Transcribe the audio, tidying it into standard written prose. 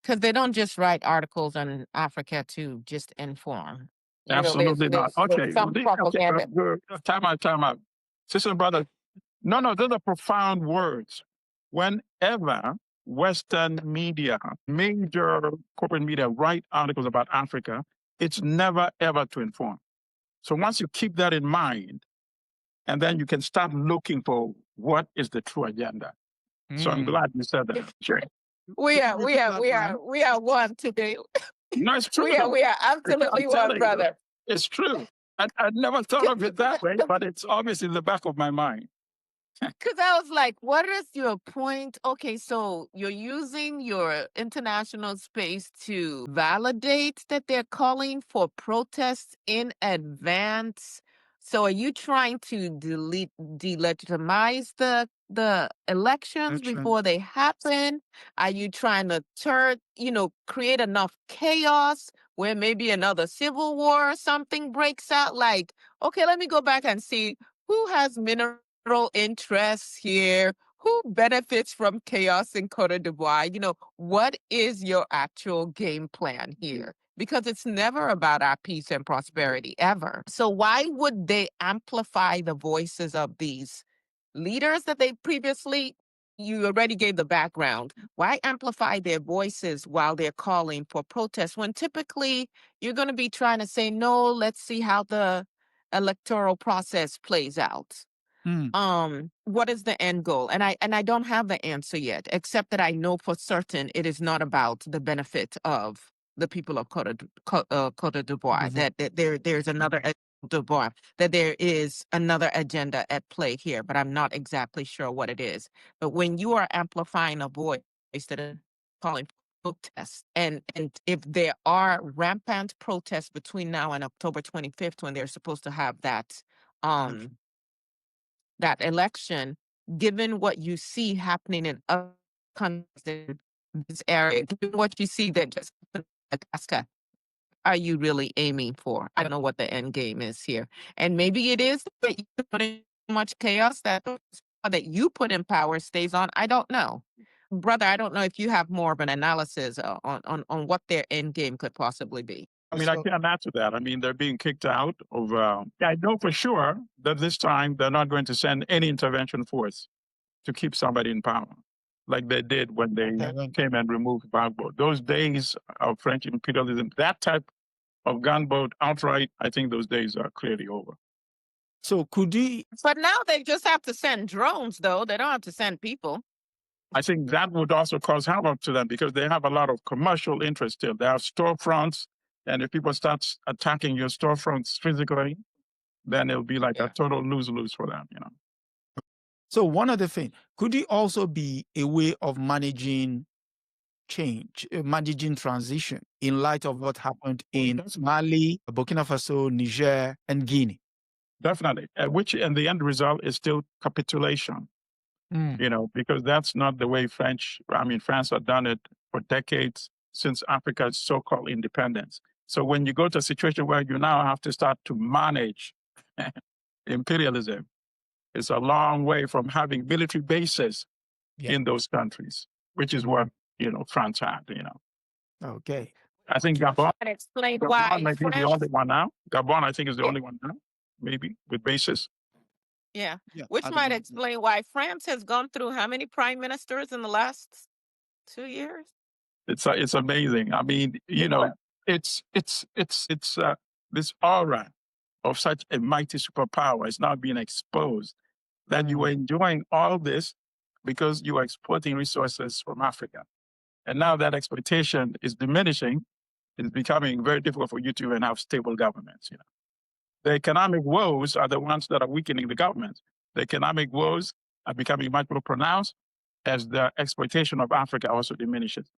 Because they don't just write articles on Africa to just inform. Absolutely not. Okay. Some propaganda. Time out. Sister and brother, no, those are profound words. Whenever Western media, major corporate media write articles about Africa, it's never, ever to inform. So once you keep that in mind, and then you can start looking for what is the true agenda. So I'm glad you said that. Sure. We are one today. No, it's true. We are absolutely one, brother. It's true. I'd never thought of it that way, but it's obviously in the back of my mind. Because I was like, what is your point? Okay, so you're using your international space to validate that they're calling for protests in advance. So are you trying to delegitimize the elections before they happen? Are you trying to create enough chaos where maybe another civil war or something breaks out? Like, okay, let me go back and see who has mineral interests here, who benefits from chaos in Cote d'Ivoire. What is your actual game plan here? Because it's never about our peace and prosperity, ever. So why would they amplify the voices of these leaders that they previously, you already gave the background, why amplify their voices while they're calling for protests when typically you're going to be trying to say, no, let's see how the electoral process plays out? What is the end goal? And I don't have the answer yet, except that I know for certain it is not about the benefit of the people of Cote d'Ivoire. That there's another d'Ivoire, that there is another agenda at play here, but I'm not exactly sure what it is. But when you are amplifying a voice that is calling for protests, and if there are rampant protests between now and October 25th, when they're supposed to have that that election, given what you see happening in other countries in this area, given what you see that just happened in Madagascar, are you really aiming for? I don't know what the end game is here. And maybe it is that you put in much chaos that you put in power stays on. I don't know. Brother, I don't know if you have more of an analysis on what their end game could possibly be. I mean, I can't answer that. I mean, they're being kicked out of. I know for sure that this time they're not going to send any intervention force to keep somebody in power, like they did when they came and removed Gbagbo. Those days of French imperialism, that type of gunboat outright, I think those days are clearly over. So could he? But now they just have to send drones, though. They don't have to send people. I think that would also cause havoc to them because they have a lot of commercial interest still. They have storefronts. And if people start attacking your storefronts physically, then it'll be like a total lose-lose for them, So one other thing, could it also be a way of managing change, managing transition in light of what happened in Mali, Burkina Faso, Niger, and Guinea? Definitely, which in the end result is still capitulation, because that's not the way France have done it for decades since Africa's so-called independence. So when you go to a situation where you now have to start to manage imperialism, it's a long way from having military bases in those countries, which is what, France had, Okay. I think Gabon, Explain Gabon why might be the only one now. Gabon, I think, is the only one now, maybe, with bases. Yeah. Which might explain why France has gone through how many prime ministers in the last 2 years? It's amazing. I mean, it's this aura of such a mighty superpower is now being exposed that you were enjoying all this because you are exporting resources from Africa. And now that exploitation is diminishing, it's becoming very difficult for you to even have stable governments. The economic woes are the ones that are weakening the government. The economic woes are becoming much more pronounced as the exploitation of Africa also diminishes.